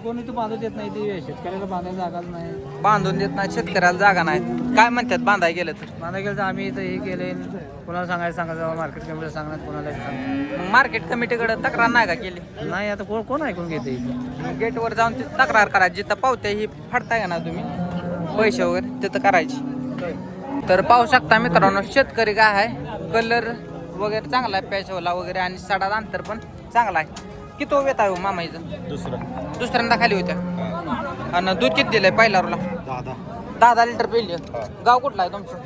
कोणी तर बांधू देत नाही, ते शेतकऱ्याला बांधायला जागाच नाही. बांधून देत नाही, शेतकऱ्याला जागा नाही. काय म्हणतात बांधाय गेलं तर? बांधायला गेलं तर आम्ही इथं हे केले, कोणाला सांगायचं मार्केट कमिटीला सांगणार, कोणाला सांगणार. मग मार्केट कमिटीकडे तक्रार नाही का केली? नाही, आता कोण ऐकून घेते इथं. गेटवर जाऊन तिथं तक्रार करायची. जिथं पावते ही फाडताय का ना तुम्ही पैसे वगैरे तिथं करायची. तर पाहू शकता मित्रांनो, शेतकरी काय आहे, कलर वगैरे चांगला आहे, पॅचवला वगैरे, आणि सडात अंतर पण चांगला आहे. किती वेत आहे मामा हिचं? दुसऱ्यांदा खाली होत्या. आणि दूध किती दिलंय पहिला रोला? 10 लिटर पिली. गाव कुठला आहे तुमचं?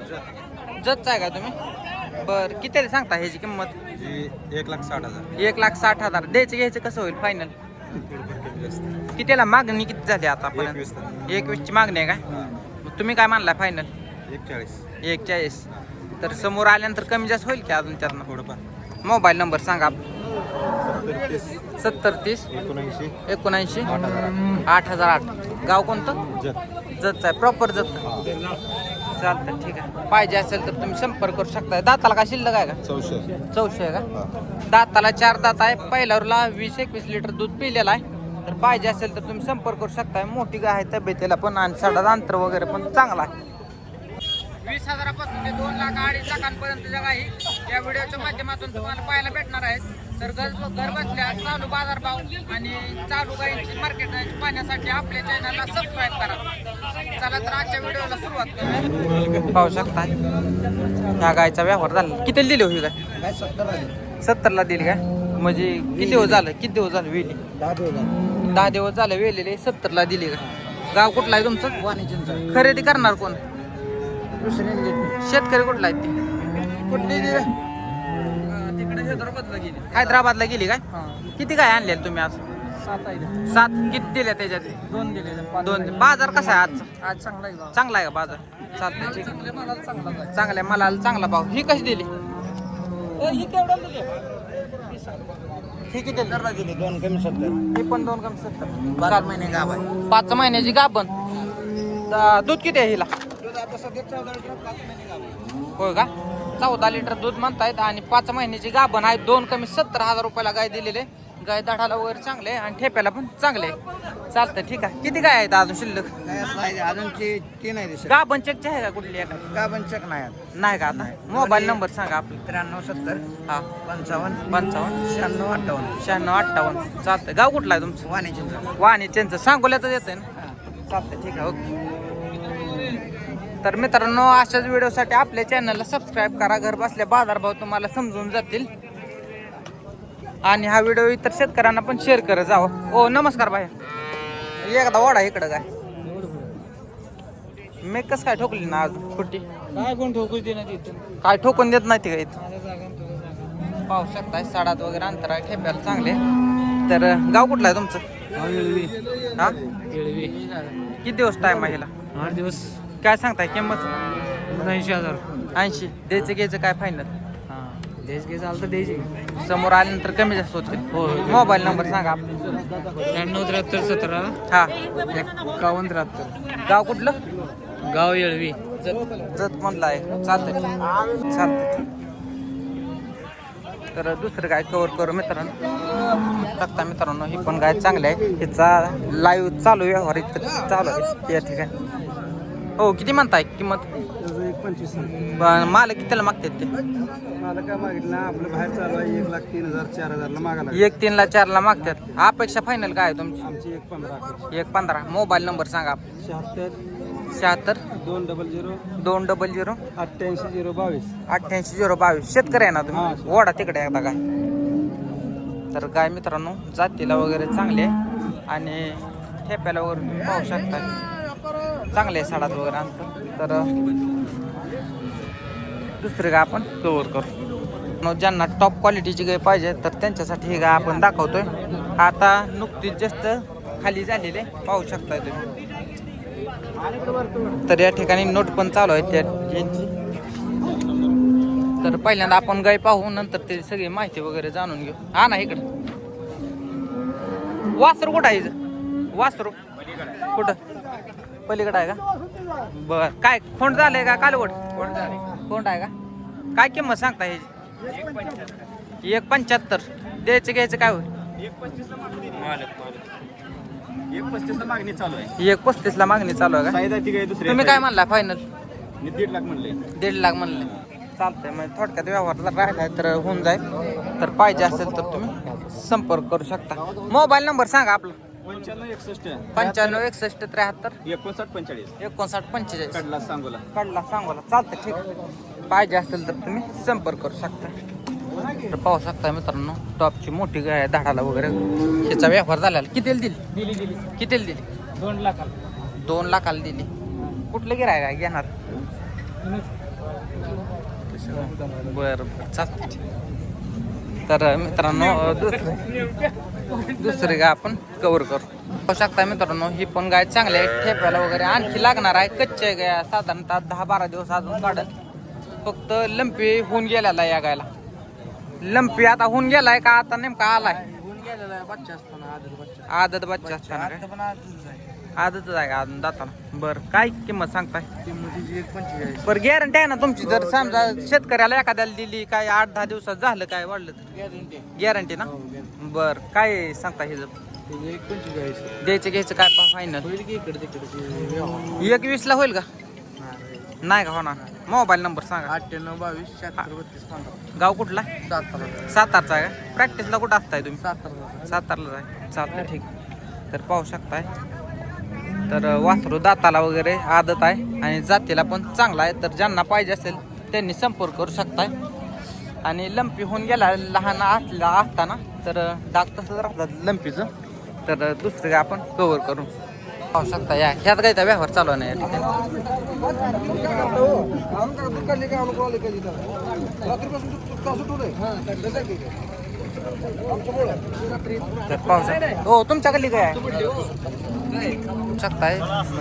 जतच आहे का तुम्ही? बरं, कितीला सांगता ह्याची किंमत? 1,60,000. 1,60,000. द्यायचं घ्यायचं कसं होईल फायनल? कितीला मागणी किती झाली आतापर्यंत? 21ची मागणी आहे का? मग तुम्ही काय मानलाय फायनल? 41. तर समोर आल्यानंतर कमी जास्त होईल की अजून त्यातनं थोडंफार? मोबाईल नंबर सांगा. 7030 79 8008. गाव कोणतं? जतच आहे, प्रॉपर जत. चालतं, ठीक आहे. पाहिजे असेल तर तुम्ही संपर्क करू शकता. दाताला काय शिल्लक आहे का? 400 आहे का? दाताला 4 दात आहे. पहिल्यावरला 20-21 लिटर दूध पिलेलं आहे. तर पाहिजे असेल तर तुम्ही संपर्क करू शकता. मोठी गाय आहे तब्येतीला पण, आणि सडात अंतर वगैरे पण चांगला आहे. 20,000पासून ते 2,00,000-2.5 लाखांपर्यंतच्या गायी या व्हिडिओच्या माध्यमातून तुम्हाला पाहायला भेटणार आहेत. तर घर बसल्या चालू बाजारभाव आणि चालू गायींची मार्केट पाहण्यासाठी आपल्या चॅनलला सबस्क्राईब करा. चला तर आजच्या व्हिडिओला सुरुवात करूया. पाहू शकता ह्या गायचा व्यवहार झाला. किती दिली होती गाय? 70ला दिली काय? म्हणजे किती दिवस झालं वेली? 10 दिवस झाले वेलेले. 70ला दिली का? गाव कुठला आहे तुमचं? वाणिज्य खरेदी करणार कोण? दुसऱ्या शेतकरी कुठला आहे ते? कुठली तिकडे हैदराबादला गेली काय? किती काय आणले तुम्ही आज? 7 किती दिल्या त्याच्यात? 2 दिले. 2. बाजार कसा आहे आजचा? आज चांगला आहे. चांगला आहे का बाजार? चालतंय, ठीक आहे. चांगल्या मालाला चांगला भाव. ही कशी दिली? ही केवढ्या दिली? ही किती दिली? 2 कमी 70. ही पण 2 कमी 70. 12 महिने गाव आहे. 5 महिन्याची गाभण. दूध किती आहे हिला? आता सध्या 14 लिटर 5 महिने गाव आहे. होय का? 14 लिटर दूध म्हणतायत आणि 5 महिन्याची गाभण आहे. 2 कमी 70,000 रुपयाला गाय दिलेले. गाय दाढाला वगैरे चांगले आणि ठेप्याला पण चांगले. चालतं, ठीक आहे. किती गाय आहेत अजून शिल्लक? अजून 3 आहे. गाभण चेकची आहे का कुठली एखादी? गाभण चेक नाही. नाही का? आता मोबाईल नंबर सांगा आपला. 93 70 हा 55 55 96 58. 96 58. चालतंय. गाव कुठला आहे तुमचं? वाणिज्य वाणी त्यांचं सांगोल्याचं येतंय ना? चालतंय, ठीक आहे. ओके. तर मित्रांनो, अशाच व्हिडिओसाठी आपल्या चॅनलला सबस्क्राईब करा. घर बसल्या बाजारभाव तुम्हाला समजून जातील. आणि हा व्हिडिओ इतर शेतकऱ्यांना पण शेअर करत जावं. ओ नमस्कार भाई. एकदा ओढा इकडं काय मी कसं काय ठोकली ना आज कुठे? काय कोण ठोकू दे ना तिथून. काय ठोकून देत नाही ते का इथं? पाहू शकताय साडात वगैरे अंतर आहे. ठेप्याला चांगले. तर गाव कुठला आहे तुमचं? हा किती दिवस टाइम आहे हिला? 8 दिवस. काय सांगताय किंमत? 80,000. 80. द्यायचं घ्यायचं काय फायनल? देश घे चालतं द्यायचे. समोर आल्यानंतर कमी जास्त होतील. मोबाईल नंबर सांगा आपला. 93 73 17 हा 51 73. गाव कुठलं? गाव येळवी. जत म्हणलं आहे. चालतंय. तर दुसरं काय कव्हर करू मित्रांनो. ही पण गाय चांगली आहे. हिचा लाईव्ह चालू व्यवहार इथं चालू आहे या ठिकाणी. हो, किती म्हणताय किंमत? 1.25. माल कितीला मागतात ते? मला काय मागितलं आपलं बाहेर चालू आहे 1,03,000 4,000 मागायला. 1.3 ला 4 ला मागतात. अपेक्षा फायनल काय आहे तुमची? आमची 1.15. 1.15. मोबाईल नंबर सांगा. 76 200 88 022. 88 022. शेतकरी आहे ना तुम्ही? ओढा तिकडे एकदा काय. तर गाय मित्रांनो जातीला वगैरे चांगले आहे आणि ठेप्याला वगैरे तुम्ही पाहू शकता. चांगले आहे साडात वगैरे आणतं. तर दुसरी गाय आपण कव्हर करू. ज्यांना टॉप क्वालिटीची गाय पाहिजे तर त्यांच्यासाठी ही गाय आपण दाखवतोय. आता नुकतीच जास्त खाली झालेले पाहू शकताय तुम्ही. तर या ठिकाणी नोट पण चालू आहे त्यांची. तर पहिल्यांदा आपण गाय पाहू, नंतर त्याची सगळी माहिती वगैरे जाणून घेऊ. हा ना इकडं वासरू कुठं आहे? वासरू कुठं? पलीकडं आहे का? बर. काय खोंड झालंय का कालवड? खोंड आहे का? काय किंमत सांगता ह्याची? 1.75. द्यायचं घ्यायचं काय होईल? 1.35 मागणी चालू आहे. 1.35 ला मागणी चालू आहे का? साईज आहे ती काही दुसरी तुम्ही काय म्हणला फायनल? मी 1.5 लाख म्हणले. 1.5 लाख म्हणले. चालतंय म्हणजे थोडक्यात व्यवहार जर राहिलाय तर होऊन जाईल. तर पाहिजे असेल तर तुम्ही संपर्क करू शकता. मोबाईल नंबर सांगा आपला. 95 61 95 61 73 59 45 59 45 कडला सांगोला. काढला सांगोला. चालतं ठीक. पाहिजे असेल तर तुम्ही संपर्क करू शकता. तर पाहू शकता मित्रांनो टॉपची मोठी गाय आहे धाडाला वगैरे. ह्याचा व्यवहार झालेला. कितीला दिली? कितीला दिली? 2 लाखाला. 2 लाखाला दिली. कुठलं गिराय काय घेणार? बरं चालतं. तर मित्रांनो दुसरी गाय आपण कव्हर करू. पाहू शकता मित्रांनो ही पण गाय चांगली आहे. ठेप्याला वगैरे आणखी लागणार आहे. कच्चे गाय साधारणतः 10-12 दिवस अजून काढत. फक्त लंपी होऊन गेलेला आहे या गायला. लंपी आता होऊन गेलाय का आता नेमका आलाय? बच्चा असताना आदत बच्चा असताना काय? आदतच आहे का अजून दाताला? बरं काय किंमत सांगताय? 1.45. बरं गॅरंटी आहे ना तुमची? जर समजा शेतकऱ्याला एखाद्याला दिली काय 8-10 दिवसात झालं काय वाढलं तर गॅरंटी ना? बरं काय सांगता हे? 1.45. द्यायचं घ्यायचं काय फायनल? होईल की इकडे तिकडे 1.20 ला होईल का? नाही का होणार? मोबाईल नंबर सांगा. 98 22 76 32 15. गाव कुठला? सातारचा आहे का? प्रॅक्टिसला कुठं असताय तुम्ही? 77. सातारला जाय. चालतं ठीक. तर पाहू शकताय तर वासरू दाताला वगैरे आदत आहे आणि जातीला पण चांगला आहे. तर ज्यांना पाहिजे असेल त्यांनी संपर्क करू शकताय. आणि लंपी होऊन गेला लहान असताना तर डाग तसंच राहतात लंपीचं. तर दुसरं काय आपण कव्हर करू. पाहू शकता या ह्यात काही व्यवहार चालू नाही या ठिकाणी. तर पाहू शकता. हो तुमच्याकडली काय आहे? शकताय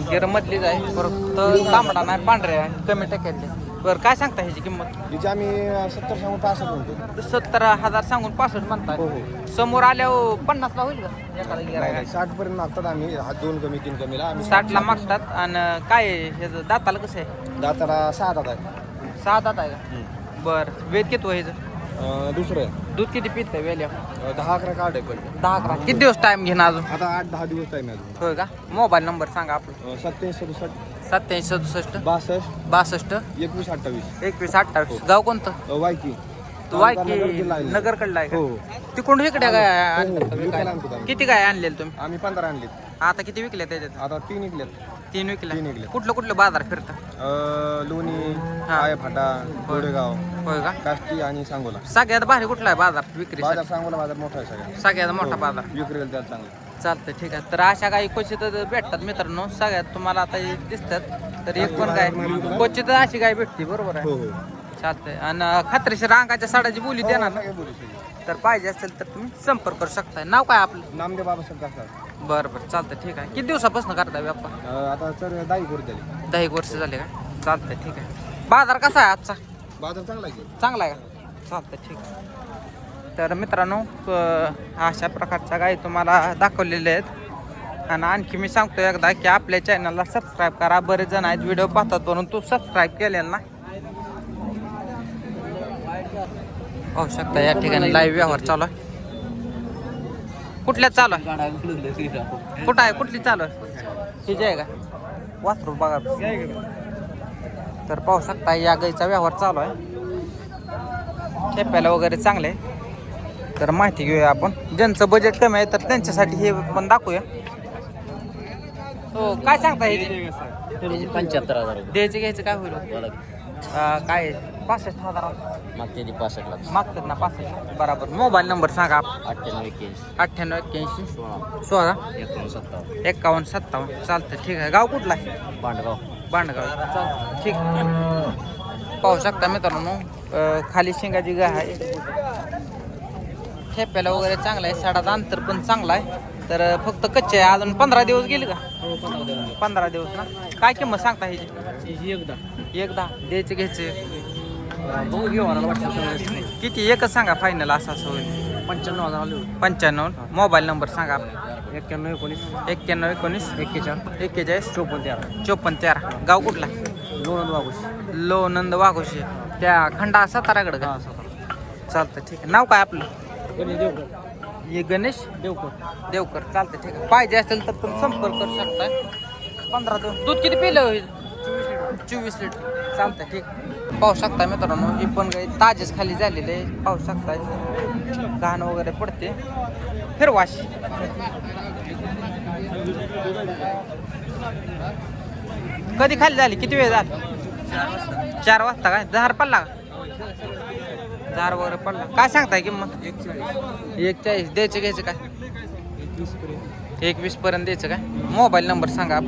गिर मधलीच आहे. परत तांबडा नाही पांढरे आहे. कमी टक्क्यातली. बरं काय सांगता ह्याची किंमत? तिची आम्ही 70 सांगून 65 म्हणतो. 70,000 सांगून 65 म्हणताय. समोर आल्यावर 50 ला होईल का एखादा गिरायक? 60 पर्यंत मागतात आम्ही. 2 कमी 3 कमीला आम्ही 60 ला मागतात. आणि काय ह्याचं दाताला कसं आहे? दाताला 6 दात आहे. 6 दात आहे का? बरं वेद किती ह्याचं? दुसरं दूध किती पित वेल्या? 10-11 कार्ड आहे पहिले. 10-11. किती दिवस टाइम घेणार अजून? आता 8-10 दिवस टाइम आहे अजून. होय का? मोबाईल नंबर सांगा आपला. 87 67 87 67 62 62 21 28 21 28. गाव कोणतं? वायकी. तू वाय की नगरकडला आहे का? हो. तिकडून इकडे काय आणलं? विकायला आणतो आम्ही. किती काय आणलेलं तुम्ही? आम्ही 15 आणलीत. आता किती विकले त्याच्यात? आता 3 निघलेत. 3 विकले. 3 निघले. कुठलं कुठलं बाजार फिरता? लोणी, हा. फाटा, गोडेगाव, होय का? काष्टी आणि सांगोला. सगळ्यात भारी कुठला आहे बाजार विक्री? बाजार सांगोला बाजार मोठा आहे सगळ्यात. सगळ्यात मोठा बाजार. विक्रीला त्याला चांगलं. चालतंय ठीक आहे. तर अशा काही क्वचित भेटतात मित्रांनो. सगळ्यात तुम्हाला आता हे दिसतात. तर एक पण काय क्वचित अशी काय भेटते बरोबर आहे. हो हो. चालतंय. आणि खात्रीशीर अंगाच्या साडाची बोली देणार ना? सगळे बोलू शकतो. तर पाहिजे असेल तर तुम्ही संपर्क करू शकताय. नाव काय आपलं? नामदेव बाबासाहेब दासला. बरं बरं चालतंय ठीक आहे. किती दिवसापासून करताय व्यापार? आता तर 10 करू द्याले. 10 वर्ष झाले का? चालतंय ठीक आहे. बाजार कसा आहे आजचा? बाजार चांगला आहे. चांगला आहे का? चालतंय ठीक आहे. तर मित्रांनो अशा प्रकारच्या गायी तुम्हाला दाखवलेल्या आहेत. आणि आणखी मी सांगतो एकदा की आपल्या चॅनलला सबस्क्राईब करा. बरेच जण आहेत व्हिडिओ पाहतात परंतु सबस्क्राईब केलेलं ना. पाहू शकता या ठिकाणी लाईव्ह व्यवहार चालू आहे. कुठल्या चालू आहे? कुठं आहे? कुठली चालू आहे? ही जी आहे का वासरू बघा. तर पाहू शकता या गाईचा व्यवहार चालू आहे. ठेप्याला वगैरे चांगले. तर माहिती घेऊया आपण. ज्यांचं बजेट कमी आहे तर त्यांच्यासाठी हे पण दाखवूया. हो काय सांगता हे? 75,000. द्यायचं घ्यायचं काय होईल? काय 65,000 मागते 65 लाख. मागतात ना 65. बरोबर. मोबाईल नंबर सांगा. 98 98 81 16 51 51 57. चालतं ठीक आहे. गाव कुठला आहे? पांडगाव. बांडगाव. चालतं ठीक. पाहू शकता मित्रांनो खाली शिंगाची गाय आहे. ठेप्याला वगैरे चांगला आहे. सडाचं अंतर पण चांगला आहे. तर फक्त कच्चे आहे. अजून 15 दिवस गेले का? 15 दिवस ना. काय किंमत सांगता ह्याची? एकदा द्यायचे घ्यायचे किती? एकच सांगा फायनल. असं असं होईल. 95,000. 95. मोबाईल नंबर सांगा. 91 19 91 19 41 41 54 54 13. गाव कुठला? लोणंद वाघोश. लोणंद वाघोशी. त्या खंडा साताराकडे का? चालतं ठीक आहे. नाव काय आपलं? हे गणेश देवकर चालतं ठीक आहे. पाहिजे असेल तर तुम्ही संपर्क करू शकताय. 15 दूध किती पिलं होईल? 24 लिटर चालतं ठीक. पाहू शकता मित्रांनो ही पण काही ताजेच खाली झालेले आहे. पाहू शकताय घाण वगैरे पडते. फिरवाशी कधी खाली झाली? किती वेळ झाली? 4 वाजता काय? झार पडला का? झार वगैरे पडला. काय सांगताय किंमत? 41 द्यायचे घ्यायचे काय? 21 पर्यंत द्यायचं काय? मोबाईल नंबर सांगा.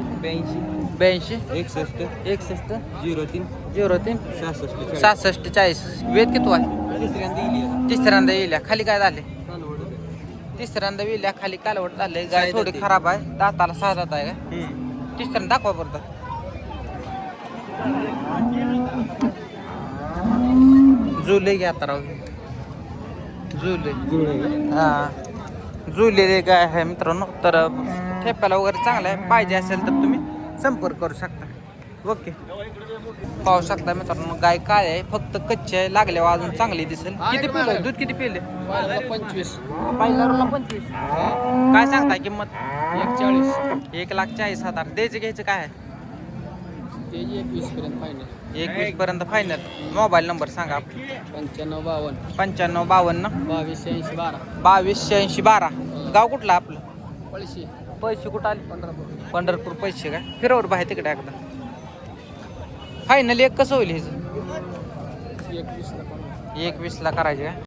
82 61 61 03 03 66 66 40. वेद किती आहे? तिसऱ्यांदा येईल. खाली काय झाले? तिसऱ्यांदा येईल. खाली कालवट झाले. गाय थोडी खराब आहे. दाताला 6 दात आहे का? तिसऱ्यांदा दाखवा परत. जुले घ्या आता राहू. जुले हा जुलेले गाय आहे मित्रांनो. तर ठेप्याला वगैरे चांगला आहे. पाहिजे असेल तर तुम्ही संपर्क करू शकता. ओके. पाहू शकता मित्रांनो गाय काय आहे फक्त कच्ची आहे. लागल्यावर अजून चांगली दिसेल. किती पिलं दूध? किती पिले? 25. पहिल्याला 25. काय सांगताय किंमत? 1,40,000 द्यायचे घ्यायचे काय आहे? 21 पर्यंत फायनल. 21 पर्यंत फायनल. मोबाईल नंबर सांगा. 95 55 52 22 80 12. 22 80 12. गाव कुठलं आपलं? पळशी पैसे कुठं आले? पंढरपूर. पंढरपूर. पैसे काय फिरवर बाहेर तिकडे एकदा फायनल एक कसं होईल ह्याचं? 21 ला 21 ला करायचे काय?